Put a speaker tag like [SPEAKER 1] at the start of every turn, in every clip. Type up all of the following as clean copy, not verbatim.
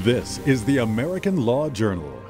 [SPEAKER 1] This is the American Law Journal.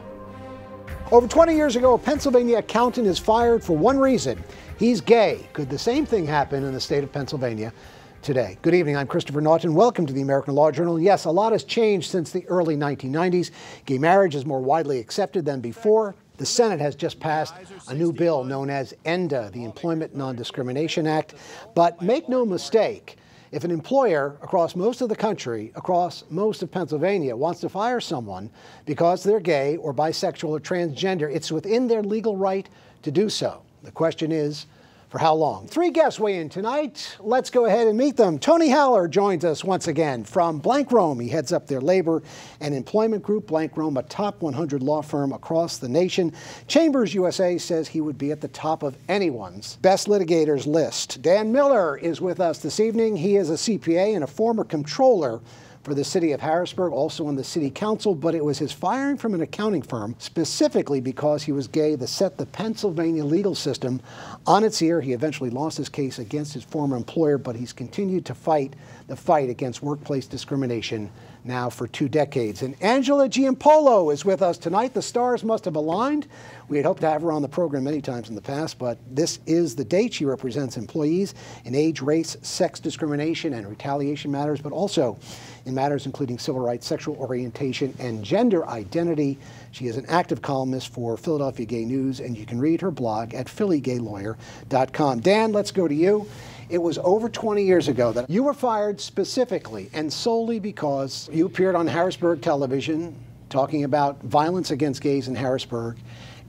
[SPEAKER 2] Over 20 years ago, a Pennsylvania accountant is fired for one reason. He's gay. Could the same thing happen in the state of Pennsylvania today? Good evening. I'm Christopher Naughton. Welcome to the American Law Journal. Yes, a lot has changed since the early 1990s. Gay marriage is more widely accepted than before. The Senate has just passed a new bill known as ENDA, the Employment Non-Discrimination Act. But make no mistake, if an employer across most of the country, across most of Pennsylvania, wants to fire someone because they're gay or bisexual or transgender, it's within their legal right to do so. The question is, for how long? Three guests weigh in tonight. Let's go ahead and meet them. Tony Haller joins us once again from Blank Rome. He heads up their labor and employment group. Blank Rome, a top 100 law firm across the nation. Chambers USA says he would be at the top of anyone's best litigators list. Dan Miller is with us this evening. He is a CPA and a former comptroller for the city of Harrisburg, also on the city council, but it was his firing from an accounting firm, specifically because he was gay, that set the Pennsylvania legal system on its ear. He eventually lost his case against his former employer, but he's continued to fight the fight against workplace discrimination now for 2 decades. And Angela Giampolo is with us tonight. The stars must have aligned. We had hoped to have her on the program many times in the past, but this is the date. She represents employees in age, race, sex discrimination, and retaliation matters, but also in matters including civil rights, sexual orientation, and gender identity. She is an active columnist for Philadelphia Gay News, and you can read her blog at phillygaylawyer.com. Dan, let's go to you. It was over 20 years ago that you were fired specifically and solely because you appeared on Harrisburg television talking about violence against gays in Harrisburg,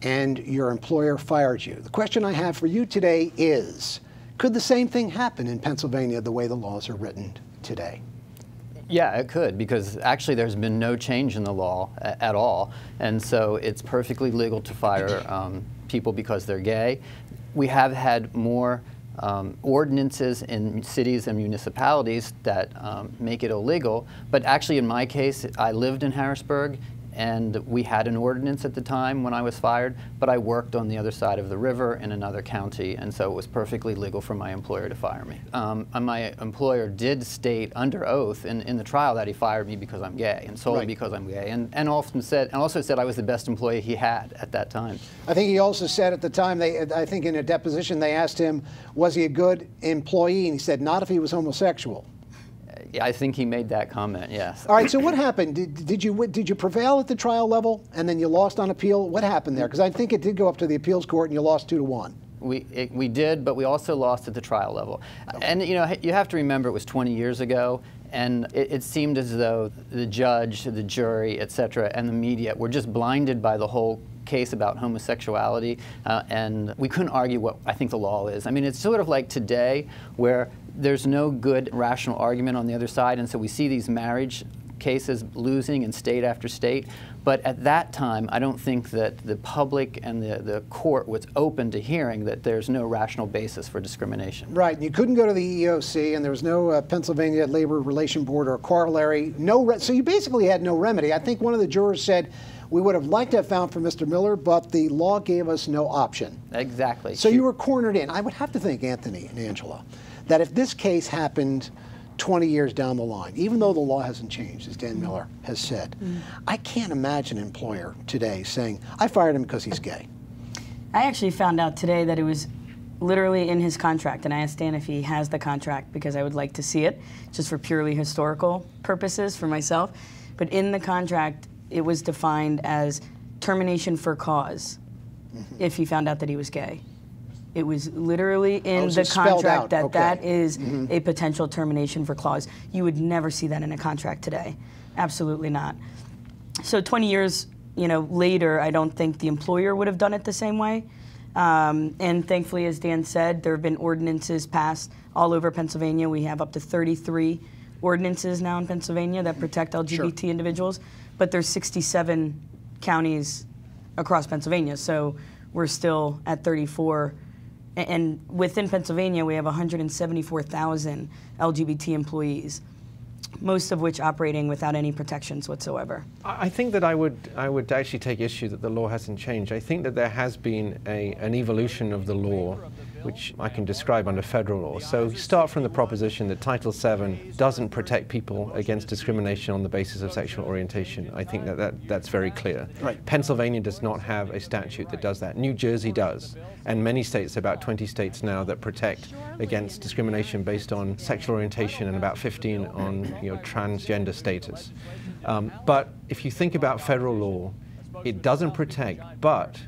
[SPEAKER 2] and your employer fired you. The question I have for you today is, could the same thing happen in Pennsylvania the way the laws are written today?
[SPEAKER 3] Yeah, it could, because actually there's been no change in the law at all, and so it's perfectly legal to fire people because they're gay. We have had more ordinances in cities and municipalities that make it illegal, but actually in my case, I lived in Harrisburg, and we had an ordinance at the time when I was fired, but I worked on the other side of the river in another county, and so it was perfectly legal for my employer to fire me. My employer did state under oath in the trial that he fired me because I'm gay, and solely because I'm gay, and also said I was the best employee he had at that time.
[SPEAKER 2] I think he also said at the time, I think in a deposition they asked him, was he a good employee, and he said not if he was homosexual.
[SPEAKER 3] Yeah, I think he made that comment, yes.
[SPEAKER 2] All right, so what happened? Did you prevail at the trial level and then you lost on appeal? What happened there? Because I think it did go up to the appeals court and you lost 2-1.
[SPEAKER 3] We did, but we also lost at the trial level. Okay. And you know, you have to remember it was 20 years ago, and it seemed as though the judge, the jury, et cetera, and the media were just blinded by the whole case about homosexuality, and we couldn't argue what I think the law is. I mean, it's sort of like today where there's no good rational argument on the other side, and so we see these marriage cases losing in state after state. But at that time, I don't think that the public and the court was open to hearing that there's no rational basis for discrimination. Right.
[SPEAKER 2] And you couldn't go to the EEOC, and there was no Pennsylvania Labor Relation Board or corollary. So you basically had no remedy. I think one of the jurors said, we would have liked to have found for Mr. Miller, but the law gave us no option.
[SPEAKER 3] Exactly.
[SPEAKER 2] So you were cornered in. I would have to think, Anthony and Angela, that if this case happened 20 years down the line, even though the law hasn't changed, as Dan Miller has said, I can't imagine an employer today saying, I fired him because he's gay.
[SPEAKER 4] I actually found out today that it was literally in his contract, and I asked Dan if he has the contract because I would like to see it, just for purely historical purposes for myself. But in the contract, it was defined as termination for cause if he found out that he was gay. It was literally in the contract that that is a potential termination for clause. You would never see that in a contract today. Absolutely not. So 20 years later, I don't think the employer would have done it the same way. And thankfully, as Dan said, there have been ordinances passed all over Pennsylvania. We have up to 33 ordinances now in Pennsylvania that protect LGBT individuals, but there's 67 counties across Pennsylvania, so we're still at 34. And within Pennsylvania, we have 174,000 LGBT employees, most of which operating without any protections whatsoever.
[SPEAKER 5] I think that I would actually take issue that the law hasn't changed. I think that there has been an evolution of the law which I can describe under federal law. So you start from the proposition that Title VII doesn't protect people against discrimination on the basis of sexual orientation. I think that's very clear.
[SPEAKER 2] Right.
[SPEAKER 5] Pennsylvania does not have a statute that does that. New Jersey does, and many states, about 20 states now, that protect against discrimination based on sexual orientation, and about 15 on transgender status. But if you think about federal law, it doesn't protect, but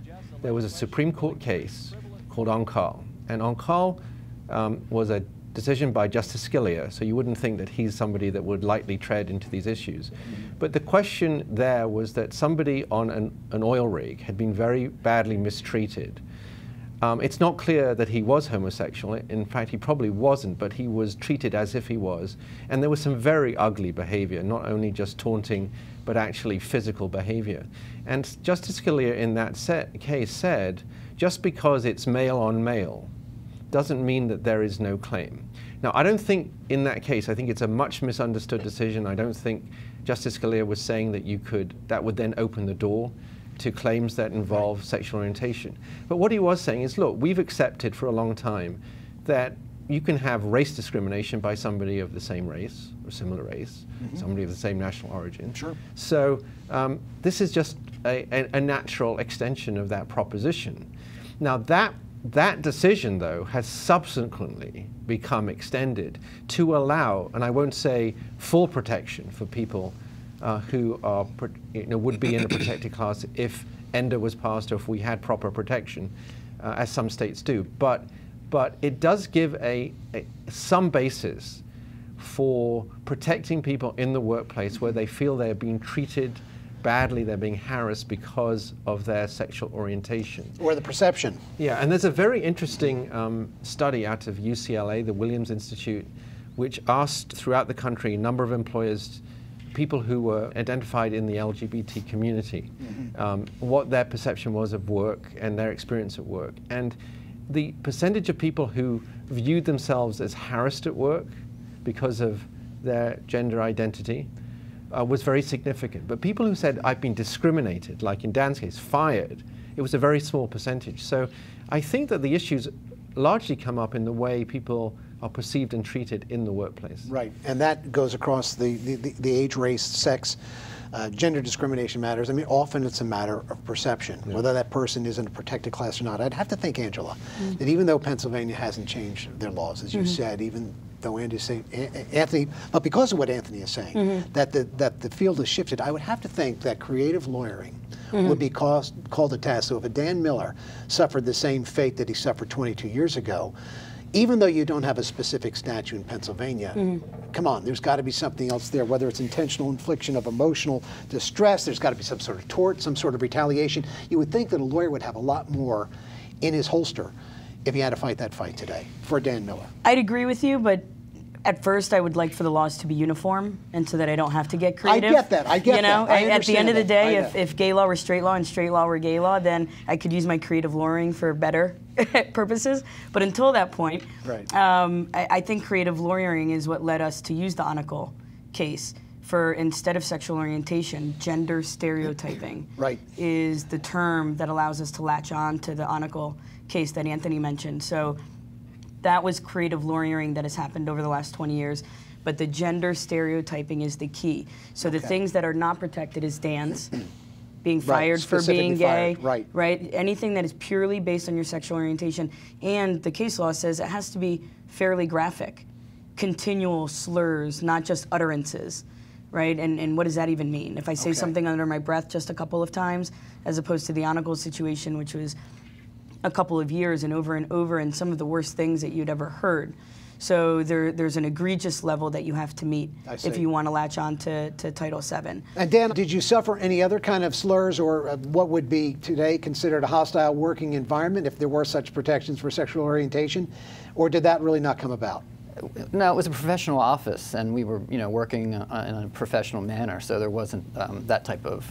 [SPEAKER 5] there was a Supreme Court case called Onkal, and Onkal was a decision by Justice Scalia, so you wouldn't think that he's somebody that would lightly tread into these issues. But the question there was that somebody on an oil rig had been very badly mistreated. It's not clear that he was homosexual. In fact, he probably wasn't, but he was treated as if he was. And there was some very ugly behavior, not only just taunting, but actually physical behavior. And Justice Scalia in that case said, just because it's male on male doesn't mean that there is no claim. Now, I don't think in that case, I think it's a much misunderstood decision. I don't think Justice Scalia was saying that that would then open the door to claims that involve sexual orientation. But what he was saying is, look, we've accepted for a long time that you can have race discrimination by somebody of the same race or similar race, somebody of the same national origin.
[SPEAKER 2] Sure.
[SPEAKER 5] So this is just a natural extension of that proposition. Now that decision, though, has subsequently become extended to allow, and I won't say full protection for people who are, would be in a protected class if ENDA was passed or if we had proper protection, as some states do. But it does give some basis for protecting people in the workplace where they feel they're being treated badly, they're being harassed because of their sexual orientation.
[SPEAKER 2] Or the perception.
[SPEAKER 5] Yeah, and there's a very interesting study out of UCLA, the Williams Institute, which asked throughout the country a number of employers, people who were identified in the LGBT community, what their perception was of work and their experience at work. And the percentage of people who viewed themselves as harassed at work because of their gender identity was very significant. But people who said, I've been discriminated, like in Dan's case, fired, it was a very small percentage. So I think that the issues largely come up in the way people are perceived and treated in the workplace.
[SPEAKER 2] Right, and that goes across the age, race, sex, gender discrimination matters. I mean, often it's a matter of perception, whether that person is in a protected class or not. I'd have to think, Angela, that even though Pennsylvania hasn't changed their laws, as you said, even though Anthony, but because of what Anthony is saying, that the field has shifted, I would have to think that creative lawyering would be called a task. So if a Dan Miller suffered the same fate that he suffered 22 years ago, even though you don't have a specific statute in Pennsylvania, come on, there's got to be something else there, whether it's intentional infliction of emotional distress, there's got to be some sort of tort, some sort of retaliation. You would think that a lawyer would have a lot more in his holster if he had to fight that fight today for Dan Miller.
[SPEAKER 4] I'd agree with you, but at first I would like for the laws to be uniform, and so that I don't have to get creative.
[SPEAKER 2] I get that, I get that.
[SPEAKER 4] At the end of the day, if gay law were straight law and straight law were gay law, then I could use my creative lawyering for better purposes. But until that point, I think creative lawyering is what led us to use the Onikal case for, instead of sexual orientation, gender stereotyping is the term that allows us to latch on to the Onikal case that Anthony mentioned. So that was creative lawyering that has happened over the last 20 years, but the gender stereotyping is the key. So the things that are not protected is Dan's, being fired for being gay, right? Anything that is purely based on your sexual orientation, and the case law says it has to be fairly graphic, continual slurs, not just utterances, right? And what does that even mean? If I say something under my breath just a couple of times, as opposed to the Onikal situation, which was a couple of years and over, and some of the worst things that you'd ever heard. So there's an egregious level that you have to meet if you want to latch on to Title VII.
[SPEAKER 2] And Dan, did you suffer any other kind of slurs or what would be today considered a hostile working environment if there were such protections for sexual orientation, or did that really not come about?
[SPEAKER 3] No, it was a professional office, and we were working in a professional manner, so there wasn't that type of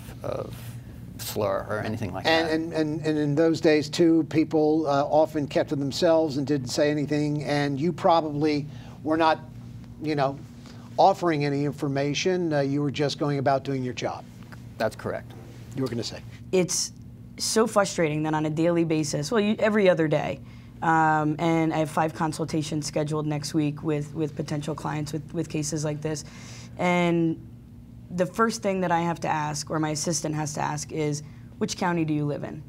[SPEAKER 3] slur or anything like that.
[SPEAKER 2] And in those days, too, people often kept to themselves and didn't say anything, and you probably were not, offering any information. You were just going about doing your job.
[SPEAKER 3] That's correct.
[SPEAKER 2] You were going to say.
[SPEAKER 4] It's so frustrating that on a daily basis, well, every other day, And I have 5 consultations scheduled next week with potential clients with cases like this. And the first thing that I have to ask, or my assistant has to ask, is which county do you live in,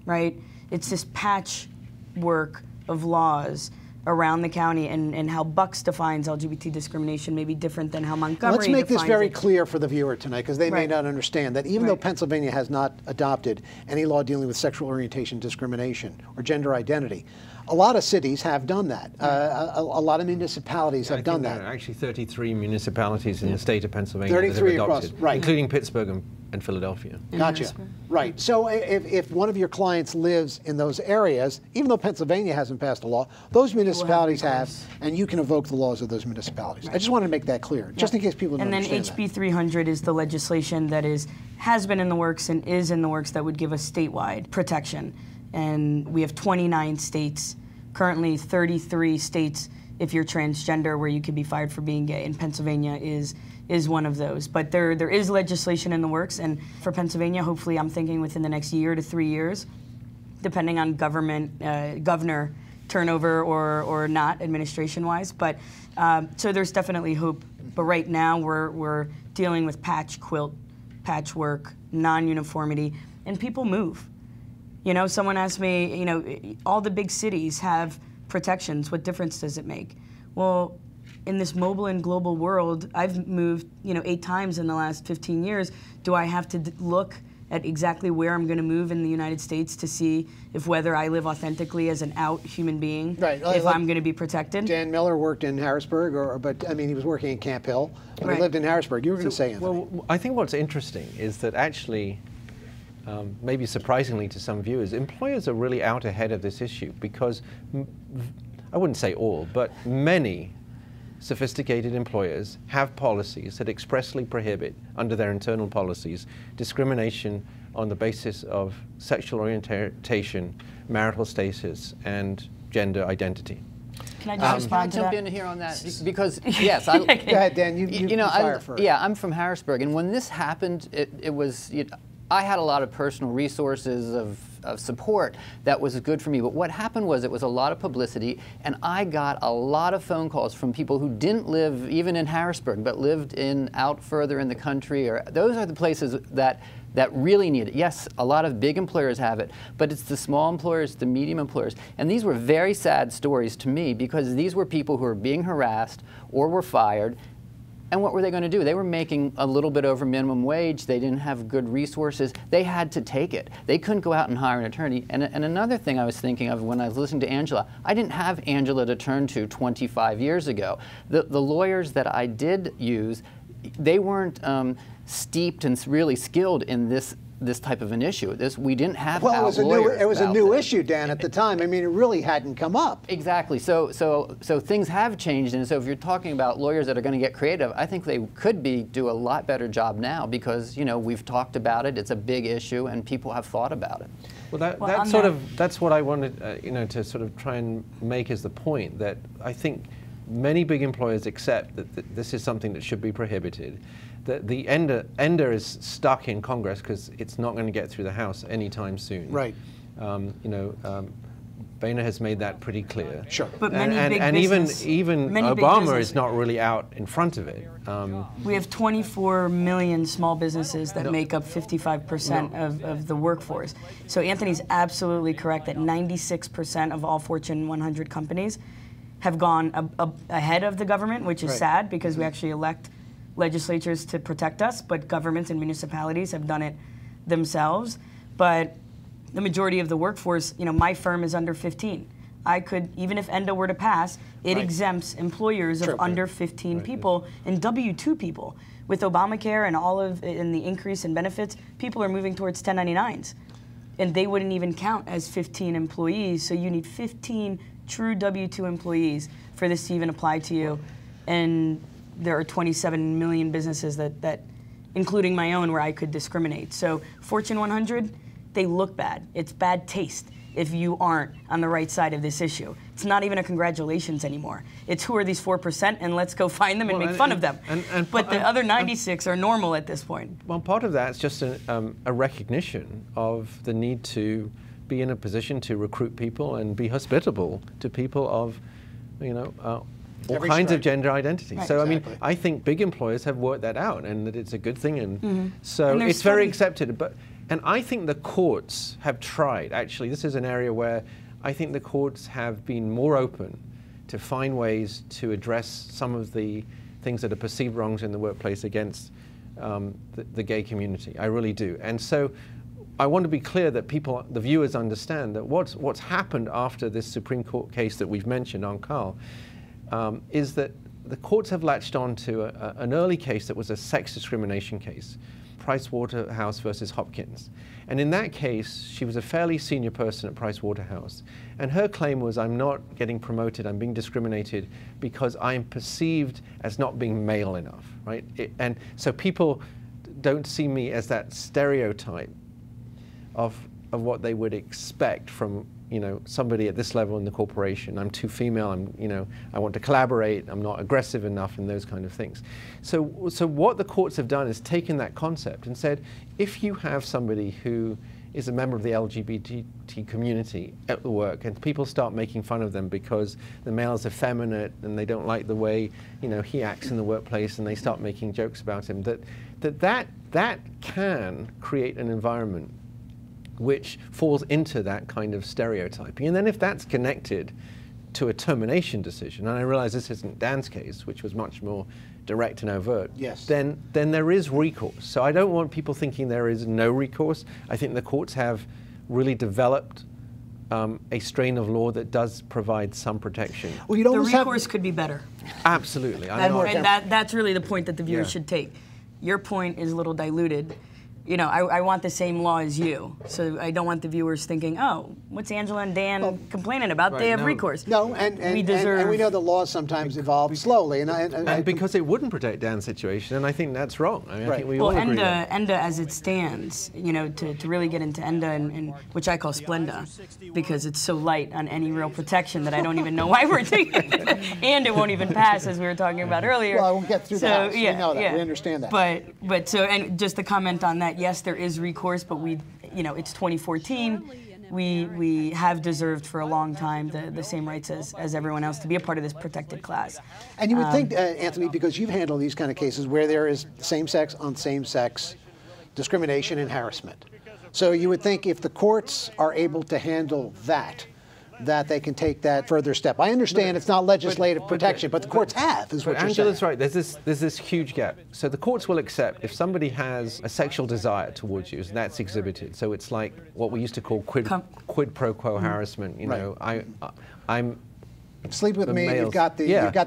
[SPEAKER 4] right? It's this patchwork of laws around the county, and how Bucks defines LGBT discrimination may be different than how Montgomery defines it.
[SPEAKER 2] Let's make this very clear for the viewer tonight, because they may not understand that even though Pennsylvania has not adopted any law dealing with sexual orientation discrimination or gender identity, a lot of cities have done that. A lot of municipalities have done that.
[SPEAKER 5] There are actually 33 municipalities in the state of Pennsylvania
[SPEAKER 2] 33
[SPEAKER 5] that have adopted,
[SPEAKER 2] across, right,
[SPEAKER 5] including Pittsburgh and Philadelphia.
[SPEAKER 2] Gotcha. Right. So if one of your clients lives in those areas, even though Pennsylvania hasn't passed a law, those municipalities have, and you can evoke the laws of those municipalities. I just wanted to make that clear, just in case people don't understand
[SPEAKER 4] that. And then HB 300 is the legislation that has been in the works and is in the works that would give us statewide protection. And we have 29 states, currently 33 states if you're transgender, where you could be fired for being gay, and Pennsylvania is one of those. But there is legislation in the works, and for Pennsylvania, hopefully I'm thinking within the next year to 3 years, depending on governor turnover or not, administration-wise. But so there's definitely hope. But right now we're dealing with patchwork, non-uniformity, and people move. You know, someone asked me, you know, all the big cities have protections. What difference does it make? Well, in this mobile and global world, I've moved, 8 times in the last 15 years. Do I have to look at exactly where I'm going to move in the United States to see if whether I live authentically as an out human being, if I'm going to be protected?
[SPEAKER 2] Dan Miller worked in Harrisburg, but I mean, he was working in Camp Hill, but he lived in Harrisburg. You were going to say, Anthony.
[SPEAKER 5] Well, I think what's interesting is that actually, maybe surprisingly to some viewers, employers are really out ahead of this issue, because I wouldn't say all, but many sophisticated employers have policies that expressly prohibit, under their internal policies, discrimination on the basis of sexual orientation, marital status, and gender identity.
[SPEAKER 4] Can I just respond to that?
[SPEAKER 3] Can I jump in here on that? Because, yes,
[SPEAKER 2] Go ahead, Dan. You fire first.
[SPEAKER 3] Yeah, I'm from Harrisburg, and when this happened, it was, I had a lot of personal resources of support that was good for me. But what happened was it was a lot of publicity, and I got a lot of phone calls from people who didn't live even in Harrisburg, but lived out further in the country. Or those are the places that really need it. Yes, a lot of big employers have it, but it's the small employers, the medium employers. And these were very sad stories to me, because these were people who were being harassed or were fired. And what were they going to do? They were making a little bit over minimum wage. They didn't have good resources. They had to take it. They couldn't go out and hire an attorney. And another thing I was thinking of when I was listening to Angela, I didn't have Angela to turn to 25 years ago. The lawyers that I did use, they weren't steeped and really skilled in this type of an issue. We didn't have
[SPEAKER 2] it was a new issue, Dan, at the time. I mean, it really hadn't come up.
[SPEAKER 3] Exactly. So things have changed, and so if you're talking about lawyers that are going to get creative, I think they could do a lot better job now, because we've talked about it. It's a big issue, and people have thought about it.
[SPEAKER 5] Well, that's what I wanted, to sort of try and make as the point, that I think many big employers accept that this is something that should be prohibited. The ENDA is stuck in Congress because it's not going to get through the House anytime soon.
[SPEAKER 2] Right.
[SPEAKER 5] Boehner has made that pretty clear.
[SPEAKER 2] Sure.
[SPEAKER 4] But
[SPEAKER 5] even Obama is not really out in front of it.
[SPEAKER 4] We have 24 million small businesses that make up 55% of the workforce. So Anthony's absolutely correct that 96% of all Fortune 100 companies have gone ahead of the government, which is sad, because we actually elect legislatures to protect us, but governments and municipalities have done it themselves. But the majority of the workforce, my firm is under 15. I could, even if ENDA were to pass, it exempts employers of under 15 people and W-2 people. With Obamacare and the increase in benefits, people are moving towards 1099s. And they wouldn't even count as 15 employees, so you need 15 true W-2 employees for this to even apply to you. And there are 27 million businesses that, including my own, where I could discriminate. So Fortune 100, they look bad. It's bad taste if you aren't on the right side of this issue. It's not even a congratulations anymore. It's who are these 4%, and let's go find them and make fun of them. But the other 96 are normal at this point.
[SPEAKER 5] Well, part of that is just a recognition of the need to be in a position to recruit people and be hospitable to people of, all kinds of gender identity.
[SPEAKER 2] Right,
[SPEAKER 5] so,
[SPEAKER 2] exactly.
[SPEAKER 5] I think big employers have worked that out, and that it's a good thing, and so it's very accepted. And I think the courts have tried. Actually, this is an area where I think the courts have been more open to find ways to address some of the things that are perceived wrongs in the workplace against the gay community. I really do. And so I want to be clear that the viewers understand that what's happened after this Supreme Court case that we've mentioned on Carl is that the courts have latched on to an early case that was a sex discrimination case, Pricewaterhouse versus Hopkins. And in that case, she was a fairly senior person at Pricewaterhouse. And her claim was, I'm not getting promoted, I'm being discriminated because I'm perceived as not being male enough, right? And so people don't see me as that stereotype of what they would expect from somebody at this level in the corporation. I'm too female, I want to collaborate, I'm not aggressive enough, and those kind of things. So what the courts have done is taken that concept and said, if you have somebody who is a member of the LGBT community at the work, and people start making fun of them because the male is effeminate and they don't like the way he acts in the workplace, and they start making jokes about him, that can create an environment which falls into that kind of stereotyping. And then if that's connected to a termination decision, and I realize this isn't Dan's case, which was much more direct and overt,
[SPEAKER 2] yes,
[SPEAKER 5] then there is recourse. So I don't want people thinking there is no recourse. I think the courts have really developed a strain of law that does provide some protection.
[SPEAKER 2] Well,
[SPEAKER 4] the recourse could be better.
[SPEAKER 5] Absolutely.
[SPEAKER 4] And that's really the point that the viewers should take. Your point is a little diluted. I want the same law as you, so I don't want the viewers thinking, oh, what's Angela and Dan complaining about? They have recourse.
[SPEAKER 2] No, and we know the laws sometimes evolve slowly, and
[SPEAKER 5] because it wouldn't protect Dan's situation, and I think that's wrong. I think we all agree.
[SPEAKER 4] ENDA as it stands, to really get into ENDA, and which I call Splenda, because it's so light on any real protection that I don't even know why we're taking it, and it won't even pass, as we were talking about earlier.
[SPEAKER 2] Well, I won't get through the House. We know that. We understand that.
[SPEAKER 4] But and just to comment on that. Yes, there is recourse, but it's 2014. We have deserved for a long time the same rights as everyone else to be a part of this protected class.
[SPEAKER 2] And you would think, Anthony, because you've handled these kind of cases where there is same-sex on same-sex discrimination and harassment. So you would think if the courts are able to handle that they can take that further step. I understand it's not legislative protection, but the courts have, is what you're saying.
[SPEAKER 5] Angela's right. There's this huge gap. So the courts will accept if somebody has a sexual desire towards you, and that's exhibited. So it's like what we used to call quid pro quo harassment. I'm
[SPEAKER 2] sleep with me. Males. You've got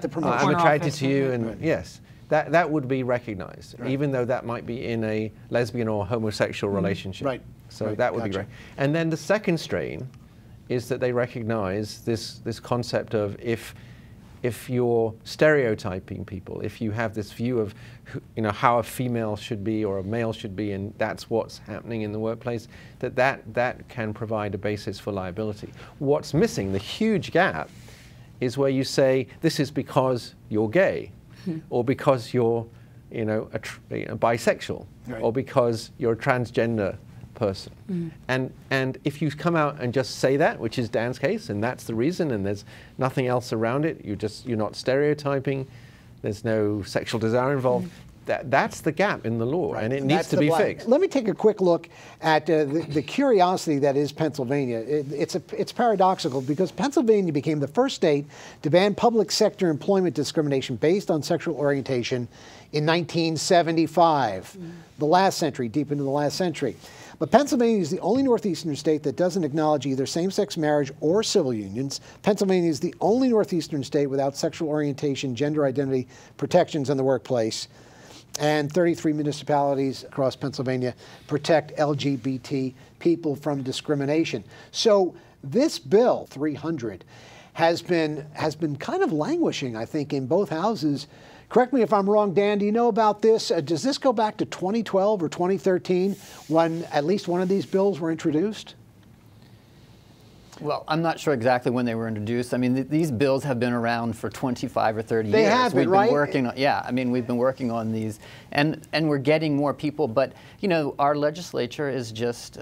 [SPEAKER 2] the promotion.
[SPEAKER 5] I'm attracted to you, and yes. That would be recognized, even though that might be in a lesbian or homosexual relationship.
[SPEAKER 2] Right.
[SPEAKER 5] So that would be great. And then the second strain is that they recognize this concept of if you're stereotyping people, if you have this view of how a female should be or a male should be, and that's what's happening in the workplace, that can provide a basis for liability. What's missing, the huge gap, is where you say this is because you're gay, or because you're bisexual, or because you're a transgender person. And if you come out and just say that, which is Dan's case, and that's the reason, and there's nothing else around it, you're not stereotyping, there's no sexual desire involved, that's the gap in the law, and it needs to be fixed.
[SPEAKER 2] Let me take a quick look at the curiosity that is Pennsylvania. It's paradoxical because Pennsylvania became the first state to ban public sector employment discrimination based on sexual orientation in 1975, the last century, deep into the last century. But Pennsylvania is the only northeastern state that doesn't acknowledge either same-sex marriage or civil unions. Pennsylvania is the only northeastern state without sexual orientation, gender identity protections in the workplace. And 33 municipalities across Pennsylvania protect LGBT people from discrimination. So this bill, 300, has been kind of languishing, I think, in both houses. Correct me if I'm wrong, Dan, do you know about this? Does this go back to 2012 or 2013 when at least one of these bills were introduced?
[SPEAKER 3] Well, I'm not sure exactly when they were introduced. I mean, these bills have been around for 25 or 30 years.
[SPEAKER 2] They have been, right?
[SPEAKER 3] We've been working on these, and we're getting more people. But, our legislature is just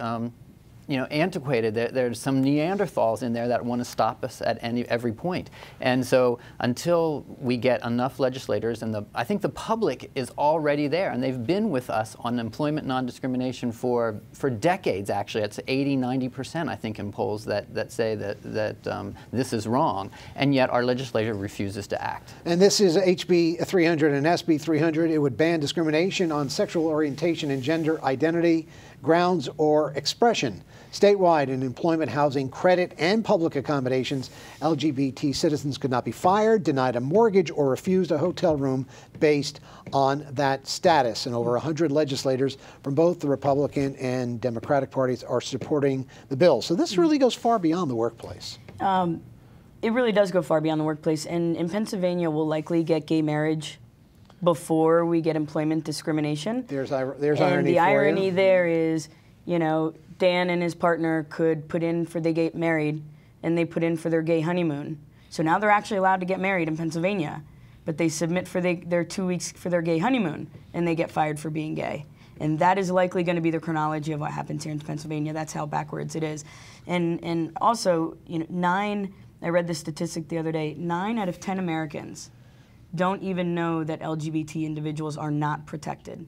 [SPEAKER 3] antiquated. There's some Neanderthals in there that want to stop us at every point. And so until we get enough legislators, and I think the public is already there, and they've been with us on employment non-discrimination for decades, actually. It's 80–90%, I think, in polls that say that this is wrong, and yet our legislature refuses to act.
[SPEAKER 2] And this is HB 300 and SB 300. It would ban discrimination on sexual orientation and gender identity grounds or expression. Statewide, in employment, housing, credit, and public accommodations, LGBT citizens could not be fired, denied a mortgage, or refused a hotel room based on that status. And over 100 legislators from both the Republican and Democratic parties are supporting the bill. So this really goes far beyond the workplace.
[SPEAKER 4] It really does go far beyond the workplace. And in Pennsylvania, we'll likely get gay marriage before we get employment discrimination.
[SPEAKER 2] There's irony
[SPEAKER 4] and the
[SPEAKER 2] for
[SPEAKER 4] irony
[SPEAKER 2] you.
[SPEAKER 4] there is, Dan and his partner could put in for they get married, and they put in for their gay honeymoon. So now they're actually allowed to get married in Pennsylvania, but they submit for their 2 weeks for their gay honeymoon, and they get fired for being gay. And that is likely going to be the chronology of what happens here in Pennsylvania. That's how backwards it is. And also, I read this statistic the other day, 9 out of 10 Americans don't even know that LGBT individuals are not protected.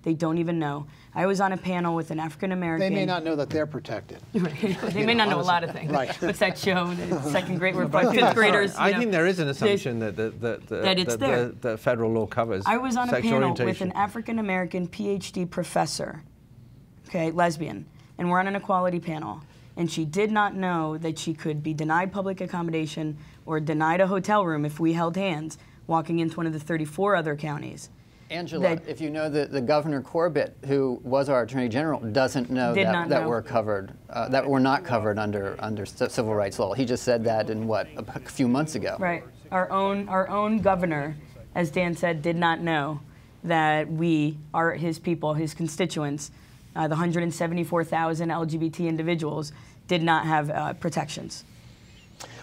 [SPEAKER 4] They don't even know. I was on a panel with an African American.
[SPEAKER 2] They may not know that they're protected.
[SPEAKER 4] Right. They may not know a lot of things.
[SPEAKER 2] Right.
[SPEAKER 4] What's that show? The second grade where fifth graders.
[SPEAKER 5] I think there is an assumption that the federal law covers.
[SPEAKER 4] I was on a
[SPEAKER 5] sexual
[SPEAKER 4] panel
[SPEAKER 5] orientation.
[SPEAKER 4] with an African American PhD professor, lesbian, and we're on an equality panel. And she did not know that she could be denied public accommodation or denied a hotel room if we held hands walking into one of the 34 other counties.
[SPEAKER 3] Angela, if you know that the Governor Corbett, who was our Attorney General, doesn't know that we're covered, that we're not covered under civil rights law. He just said that in a few months ago.
[SPEAKER 4] Right. Our own governor, as Dan said, did not know that we are his people, his constituents, the 174,000 LGBT individuals, did not have protections.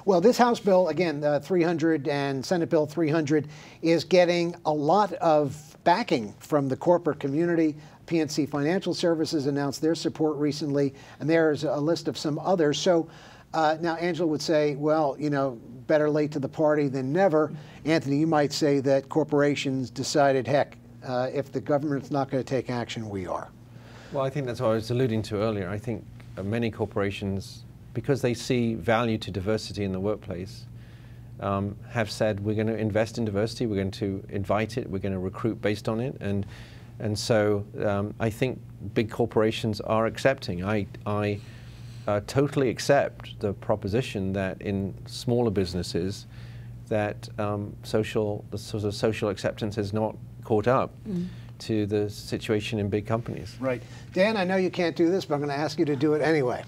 [SPEAKER 2] Well, this House bill, again, 300 and Senate Bill 300, is getting a lot of backing from the corporate community. PNC Financial Services announced their support recently, and there's a list of some others. So now Angela would say, well, better late to the party than never. Anthony, you might say that corporations decided, heck, if the government's not going to take action, we are.
[SPEAKER 5] Well, I think that's what I was alluding to earlier. I think many corporations, because they see value to diversity in the workplace, have said, we're going to invest in diversity, we're going to invite it, we're going to recruit based on it. And so I think big corporations are accepting. I totally accept the proposition that in smaller businesses that the sort of social acceptance has not caught up to the situation in big companies.
[SPEAKER 2] Right. Dan, I know you can't do this, but I'm going to ask you to do it anyway.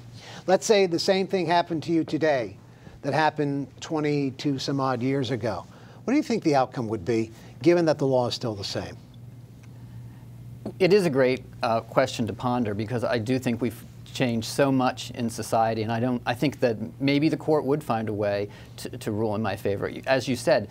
[SPEAKER 2] Let's say the same thing happened to you today that happened 22 some odd years ago. What do you think the outcome would be, given that the law is still the same?
[SPEAKER 3] It is a great question to ponder, because I do think we've changed so much in society, and I think that maybe the court would find a way to rule in my favor. As you said,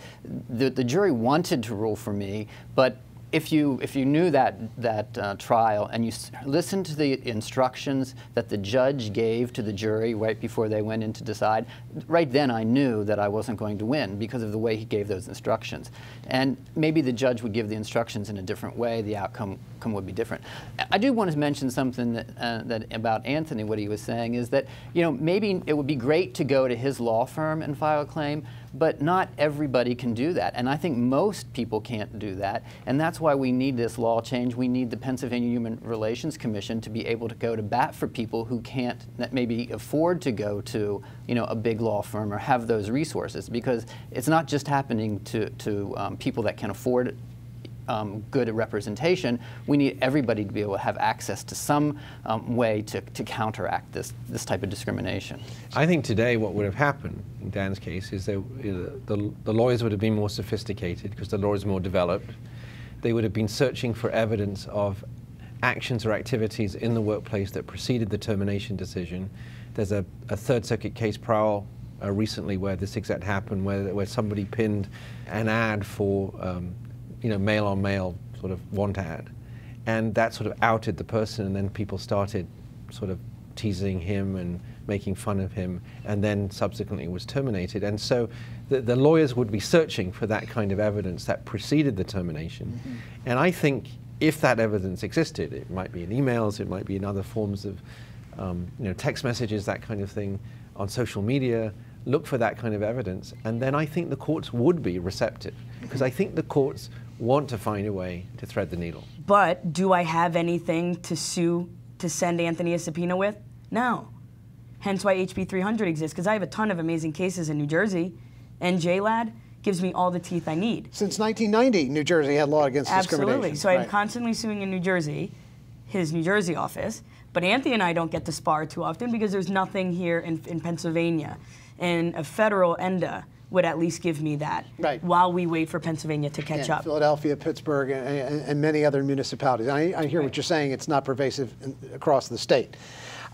[SPEAKER 3] the jury wanted to rule for me, but if you knew that trial and you listened to the instructions that the judge gave to the jury right before they went in to decide, right then I knew that I wasn't going to win because of the way he gave those instructions. And maybe the judge would give the instructions in a different way, the outcome would be different. I do want to mention something that about Anthony, what he was saying is that, maybe it would be great to go to his law firm and file a claim, but not everybody can do that. And I think most people can't do that. And that's why we need this law change. We need the Pennsylvania Human Relations Commission to be able to go to bat for people who can't maybe afford to go to a big law firm or have those resources, because it's not just happening to people that can afford good representation. We need everybody to be able to have access to some way to counteract this type of discrimination.
[SPEAKER 5] I think today what would have happened in Dan's case is that the lawyers would have been more sophisticated because the law is more developed. They would have been searching for evidence of actions or activities in the workplace that preceded the termination decision. There's a Third Circuit case, Prowell, recently where this exact happened, where somebody pinned an ad for male-on-male sort of want ad, and that sort of outed the person, and then people started sort of teasing him and making fun of him, and then subsequently was terminated. And so the lawyers would be searching for that kind of evidence that preceded the termination. And I think if that evidence existed, it might be in emails, it might be in other forms of text messages, that kind of thing, on social media, look for that kind of evidence, and then I think the courts would be receptive, because I think the courts want to find a way to thread the needle. But
[SPEAKER 4] do I have anything to send Anthony a subpoena with? No. Hence why HB 300 exists, because I have a ton of amazing cases in New Jersey, and JLAD gives me all the teeth I need.
[SPEAKER 2] Since 1990, New Jersey had law against discrimination.
[SPEAKER 4] Absolutely. So I'm constantly suing in New Jersey, his New Jersey office, but Anthony and I don't get to spar too often because there's nothing here in Pennsylvania. And a federal ENDA would at least give me that while we wait for Pennsylvania to catch up. Philadelphia,
[SPEAKER 2] Pittsburgh, and many other municipalities. I hear what you're saying. It's not pervasive across the state.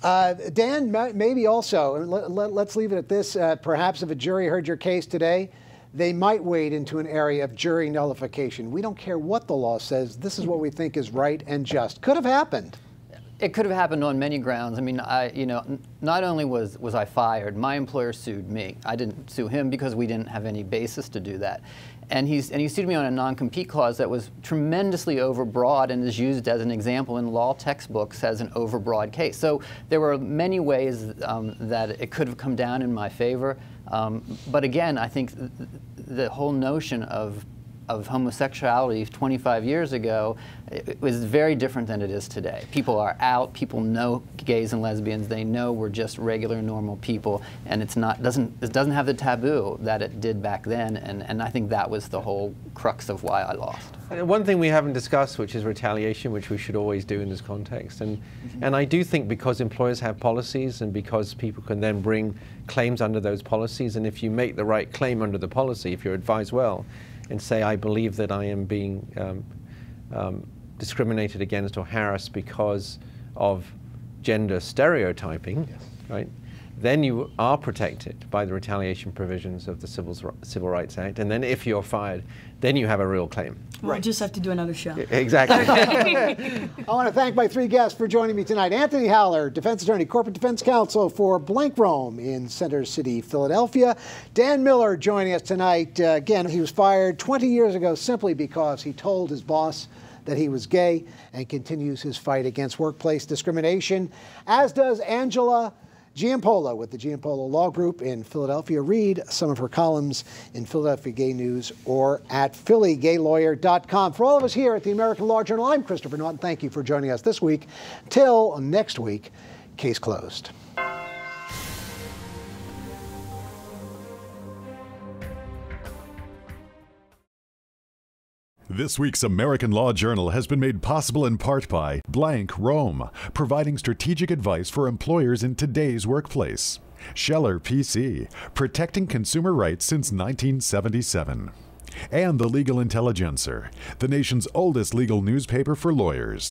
[SPEAKER 2] Dan, maybe also, let's leave it at this. Perhaps if a jury heard your case today, they might wade into an area of jury nullification. We don't care what the law says. This is what we think is right and just. Could have happened.
[SPEAKER 3] It could have happened on many grounds. I mean, not only was I fired, my employer sued me. I didn't sue him because we didn't have any basis to do that. And he sued me on a non-compete clause that was tremendously overbroad and is used as an example in law textbooks as an overbroad case. So there were many ways that it could have come down in my favor. But again, I think the whole notion of homosexuality 25 years ago, it was very different than it is today. People are out, people know gays and lesbians, they know we're just regular, normal people, and it doesn't have the taboo that it did back then, and I think that was the whole crux of why I lost.
[SPEAKER 5] One thing we haven't discussed, which is retaliation, which we should always do in this context, and I do think because employers have policies and because people can then bring claims under those policies, and if you make the right claim under the policy, if you're advised well, and say, I believe that I am being discriminated against or harassed because of gender stereotyping, right? Then you are protected by the retaliation provisions of the Civil Rights Act. And then if you're fired, then you have a real claim.
[SPEAKER 4] We'll just have to do another show.
[SPEAKER 5] Exactly.
[SPEAKER 2] I want to thank my three guests for joining me tonight. Anthony Haller, defense attorney, corporate defense counsel for Blank Rome in Center City, Philadelphia. Dan Miller joining us tonight. Again, he was fired 20 years ago simply because he told his boss that he was gay, and continues his fight against workplace discrimination, as does Angela Giampolo with the Giampolo Law Group in Philadelphia. Read some of her columns in Philadelphia Gay News or at phillygaylawyer.com. For all of us here at the American Law Journal, I'm Christopher Naughton. Thank you for joining us this week. Till next week, case closed.
[SPEAKER 1] This week's American Law Journal has been made possible in part by Blank Rome, providing strategic advice for employers in today's workplace. Scheller PC, protecting consumer rights since 1977. And The Legal Intelligencer, the nation's oldest legal newspaper for lawyers.